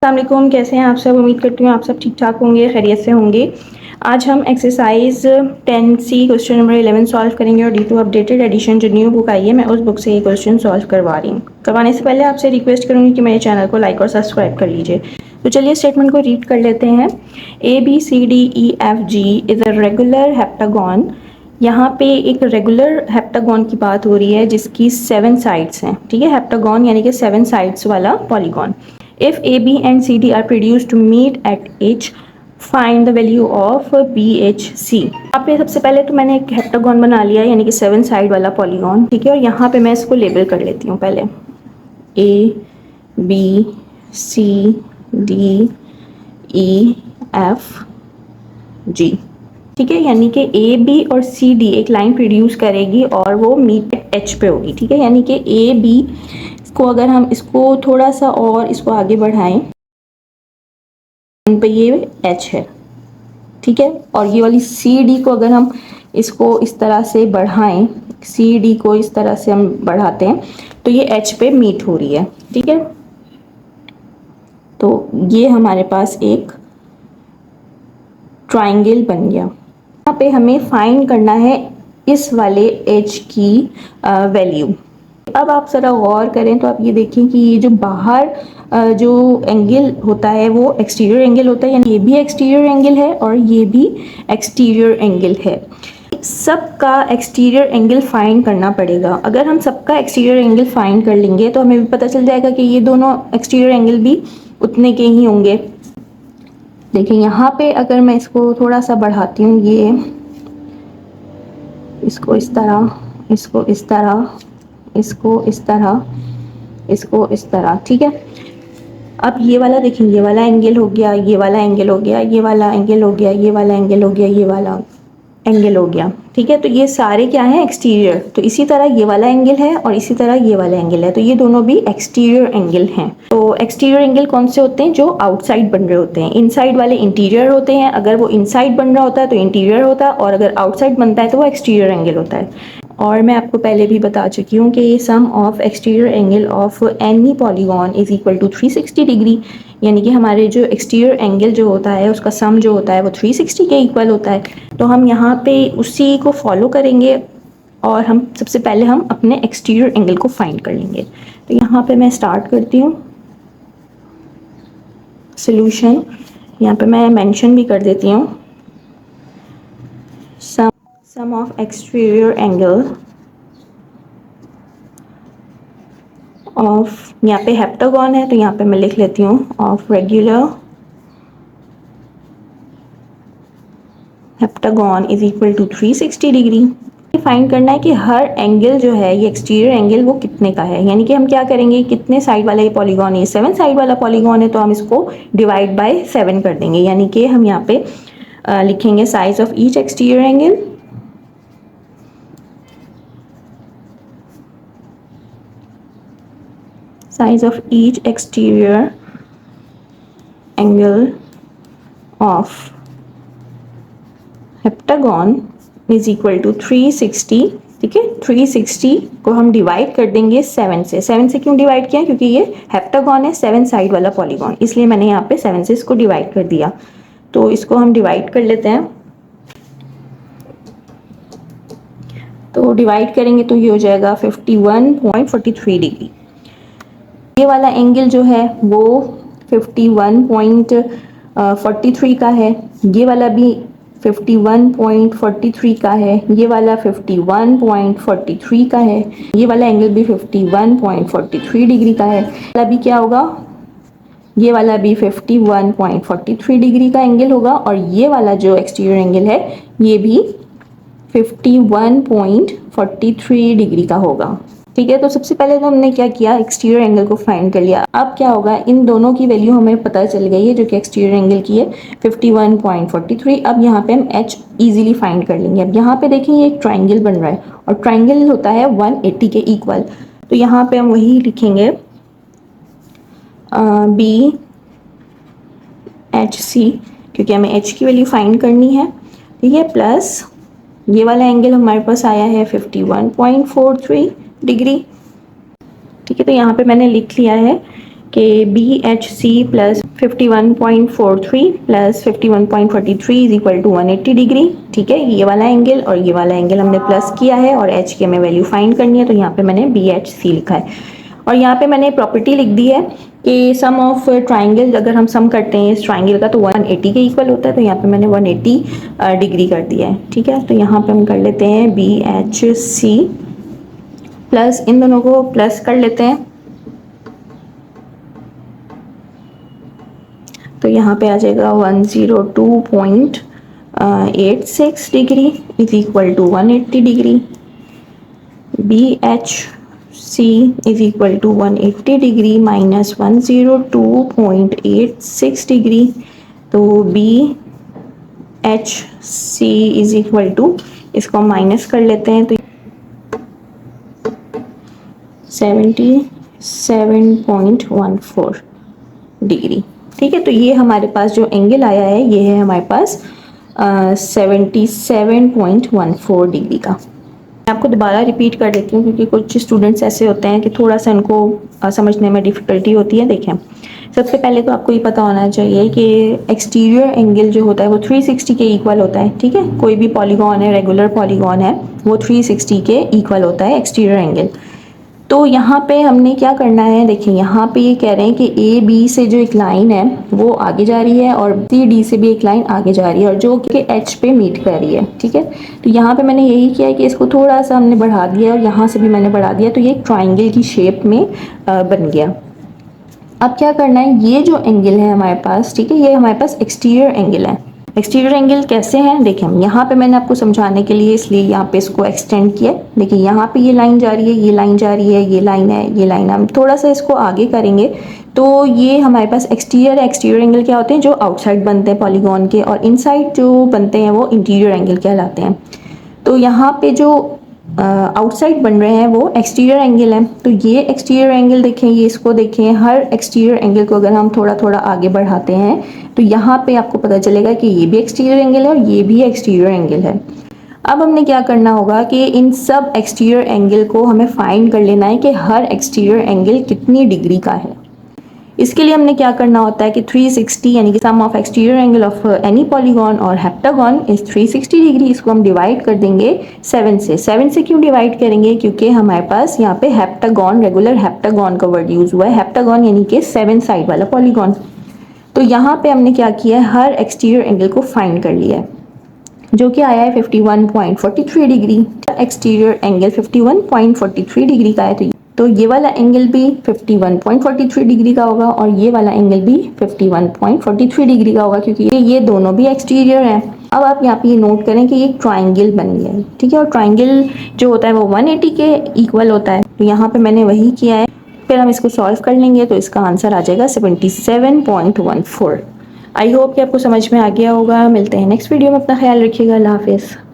अस्सलामुअलैकुम, कैसे हैं आप सब। उम्मीद करती हूँ आप सब ठीक ठाक होंगे, खैरियत से होंगे। आज हम exercise 10C question number 11 solve करेंगे और D2 अपडेटेड एडिशन जो न्यू बुक आई है मैं उस बुक से ये क्वेश्चन सॉल्व करवा रही हूँ। करवाने से पहले आपसे रिक्वेस्ट करूँगी कि मेरे चैनल को लाइक और सब्सक्राइब कर लीजिए। तो चलिए स्टेटमेंट को रीड कर लेते हैं। ABCDEFG is a regular heptagon. यहाँ पे एक रेगुलर हेप्टागन की बात हो रही है जिसकी 7 साइड्स हैं। ठीक है, हेप्टागन यानी कि 7 साइड्स वाला polygon. If AB and CD are produced to meet at H, find the value of BHC। यहाँ पे सबसे पहले तो मैंने एक हेप्टागन बना लिया यानी कि 7 साइड वाला पॉलीगॉन। ठीक है, और यहाँ पे मैं इसको लेबल कर लेती हूँ पहले ABCDEFG। ठीक है, यानी कि AB और CD एक लाइन प्रोड्यूस करेगी और वो मीट एच पे होगी। ठीक है, यानी कि AB को अगर हम इसको थोड़ा सा और इसको आगे बढ़ाएं पे ये H है। ठीक है, और ये वाली CD को अगर हम इसको इस तरह से बढ़ाएं, CD को इस तरह से हम बढ़ाते हैं तो ये H पे मीट हो रही है। ठीक है, तो ये हमारे पास एक ट्राइंगल बन गया। यहाँ पे हमें फाइंड करना है इस वाले H की वैल्यू। अब आप ज़रा गौर करें तो आप ये देखें कि ये जो बाहर जो एंगल होता है वो एक्सटीरियर एंगल होता है, यानी ये भी एक्सटीरियर एंगल है और ये भी एक्सटीरियर एंगल है। सबका एक्सटीरियर एंगल फाइंड करना पड़ेगा। अगर हम सबका एक्सटीरियर एंगल फाइंड कर लेंगे तो हमें भी पता चल जाएगा कि ये दोनों एक्सटीरियर एंगल भी उतने के ही होंगे। देखिए यहाँ पे अगर मैं इसको थोड़ा सा बढ़ाती हूँ, ये इसको इस तरह, इसको इस तरह, इसको इस तरह, इसको इस तरह। ठीक है, अब ये वाला देखें, ये वाला एंगल हो गया, ये वाला एंगल हो गया, ये वाला एंगल हो गया, ये वाला एंगल हो गया, ये वाला एंगल हो गया। ठीक है, तो ये सारे क्या हैं, एक्सटीरियर। तो इसी तरह ये वाला एंगल है और इसी तरह ये वाला एंगल है, तो ये दोनों भी एक्सटीरियर एंगल हैं। तो एक्सटीरियर एंगल कौन से होते हैं, जो आउटसाइड बन रहे होते हैं। इनसाइड वाले इंटीरियर होते हैं। अगर वो इनसाइड बन रहा होता है तो इंटीरियर होता है, और अगर आउटसाइड बनता है तो वो एक्सटीरियर एंगल होता है। और मैं आपको पहले भी बता चुकी हूँ कि sum of exterior angle of any polygon is equal to 360 degree, यानी कि हमारे जो एक्सटीरियर एंगल जो होता है उसका सम जो होता है वो 360 के इक्वल होता है। तो हम यहाँ पे उसी को फॉलो करेंगे और हम सबसे पहले हम अपने एक्सटीरियर एंगल को फाइंड कर लेंगे। तो यहाँ पे मैं स्टार्ट करती हूँ सोल्यूशन। यहाँ पे मैं मेंशन भी कर देती हूँ सम ऑफ एक्सटीरियर एंगल ऑफ, यहाँ पे हेप्टागन है तो यहाँ पे मैं लिख लेती हूँ of regular heptagon is equal to 360 degree. Find करना है कि हर एंगल जो है ये एक्सटीरियर एंगल वो कितने का है, यानी कि हम क्या करेंगे, कितने साइड वाला ये पॉलीगॉन है, 7 साइड वाला पॉलीगॉन है तो हम इसको डिवाइड बाय 7 कर देंगे। यानी कि हम यहाँ पे लिखेंगे size of each exterior angle size of each exterior angle of heptagon is equal to 360। ठीक है, 360 को हम डिवाइड कर देंगे 7 से। 7 से क्यों डिवाइड किया, क्योंकि ये हेप्टागन है 7 साइड वाला पॉलीगॉन, इसलिए मैंने यहाँ पे 7 से इसको डिवाइड कर दिया। तो इसको हम डिवाइड कर लेते हैं। तो डिवाइड करेंगे तो ये हो जाएगा 51.43 डिग्री। ये वाला एंगल जो है वो 51.43 का है, ये वाला भी 51.43 का है, ये वाला 51.43 का है, ये वाला एंगल भी 51.43 डिग्री का है। वाला भी क्या होगा, ये वाला भी 51.43 डिग्री का एंगल होगा, और ये वाला जो एक्सटीरियर एंगल है ये भी 51.43 डिग्री का होगा। ठीक है, तो सबसे पहले तो हमने क्या किया, एक्सटीरियर एंगल को फाइंड कर लिया। अब क्या होगा, इन दोनों की वैल्यू हमें पता चल गई है जो कि एक्सटीरियर एंगल की है 51.43। अब यहाँ पे हम H इजीली फाइंड कर लेंगे। अब यहाँ पे देखें ये एक ट्राइंगल बन रहा है और ट्राइंगल होता है 180 के इक्वल, तो यहाँ पे हम वही लिखेंगे BHC, क्योंकि हमें H की वैल्यू फाइंड करनी है। ठीक है, प्लस ये वाला एंगल हमारे पास आया है 51.43 डिग्री। ठीक है, तो यहाँ पे मैंने लिख लिया है कि BHC plus 51.43 plus 51.43 is equal to 180 degree. ठीक है, ये वाला एंगल और ये वाला एंगल हमने प्लस किया है और एच की हमें वैल्यू फाइंड करनी है, तो यहाँ पे मैंने बी एच सी लिखा है। और यहाँ पे मैंने प्रॉपर्टी लिख दी है कि सम ऑफ ट्राइंगल, अगर हम सम करते हैं इस ट्राइंगल का तो 180 के इक्वल होता है, तो यहाँ पे मैंने 180 डिग्री कर दिया है। ठीक है, तो यहाँ पे हम कर लेते हैं बी एच सी प्लस, इन दोनों को प्लस कर लेते हैं, तो यहाँ पे आ जाएगा 102.86 degree is equal to 180 degree. B H C is equal to 180 degree minus 102.86 degree, तो B H C is equal to, इसको माइनस कर लेते हैं तो 77.14 डिग्री। ठीक है, तो ये हमारे पास जो एंगल आया है ये है हमारे पास 77.14 डिग्री का। मैं आपको दोबारा रिपीट कर देती हूँ क्योंकि कुछ स्टूडेंट्स ऐसे होते हैं कि थोड़ा सा इनको समझने में डिफ़िकल्टी होती है। देखें, सबसे पहले तो आपको ये पता होना चाहिए कि एक्सटीरियर एंगल जो होता है वो 360 के इक्वल होता है। ठीक है, कोई भी पॉलीगॉन है, रेगुलर पॉलीगॉन है, वो 360 के इक्वल होता है एक्सटीरियर एंगल। तो यहाँ पे हमने क्या करना है, देखिए यहाँ पे ये कह रहे हैं कि ए बी से जो एक लाइन है वो आगे जा रही है और सी डी से भी एक लाइन आगे जा रही है और जो कि एच पे मीट कर रही है। ठीक है, तो यहाँ पे मैंने यही किया है कि इसको थोड़ा सा हमने बढ़ा दिया और यहाँ से भी मैंने बढ़ा दिया, तो ये एक ट्राइंगल की शेप में बन गया। अब क्या करना है, ये जो एंगल है हमारे पास, ठीक है, ये हमारे पास एक्सटीरियर एंगल है। एक्सटीरियर एंगल कैसे हैं, देखिए हम यहाँ पे मैंने आपको समझाने के लिए इसलिए यहाँ पे इसको एक्सटेंड किया। देखिए यहाँ पे ये लाइन जा रही है, ये लाइन जा रही है, ये लाइन है, ये लाइन है। हम थोड़ा सा इसको आगे करेंगे तो ये हमारे पास एक्सटीरियर है। एक्सटीरियर एंगल क्या होते हैं, जो आउटसाइड बनते हैं पॉलीगॉन के, और इनसाइड जो बनते हैं वो इंटीरियर एंगल कहलाते हैं। तो यहाँ पे जो आउटसाइड बन रहे हैं वो एक्सटीरियर एंगल है। तो ये एक्सटीरियर एंगल देखें, ये इसको देखें, हर एक्सटीरियर एंगल को अगर हम थोड़ा थोड़ा आगे बढ़ाते हैं तो यहाँ पे आपको पता चलेगा कि ये भी एक्सटीरियर एंगल है और ये भी एक्सटीरियर एंगल है। अब हमने क्या करना होगा कि इन सब एक्सटीरियर एंगल को हमें फाइंड कर लेना है कि हर एक्सटीरियर एंगल कितनी डिग्री का है। इसके लिए हमने क्या करना होता है कि 360 यानी कि sum of exterior angle of any polygon और हेप्टागॉन इज 360 डिग्री। इसको हम डिवाइड कर देंगे 7 से। 7 से क्यों डिवाइड करेंगे, क्योंकि हमारे पास यहाँ पे हेप्टागॉन, रेगुलर हेप्टागॉन का वर्ड यूज हुआ है। हेप्टागॉन यानी कि 7 साइड वाला पॉलीगॉन। तो यहाँ पे हमने क्या किया है, हर एक्सटीरियर एंगल को फाइंड कर लिया है जो कि आया है 51.43 डिग्री। एक्सटीरियर एंगल 51.43 डिग्री का है, तो ये वाला एंगल भी 51.43 डिग्री का होगा और ये वाला एंगल भी 51.43 डिग्री का होगा, क्योंकि ये दोनों भी एक्सटीरियर हैं। अब आप यहाँ पे ये नोट करें कि ये ट्राइंगल बन गया है। ठीक है, और ट्राइंगल जो होता है वो 180 के इक्वल होता है, तो यहाँ पे मैंने वही किया है। फिर हम इसको सॉल्व कर लेंगे तो इसका आंसर आ जाएगा 77.14। आई होप कि आपको समझ में आ गया होगा। मिलते हैं नेक्स्ट वीडियो में, अपना ख्याल रखिएगा। अल्लाह हाफिज़।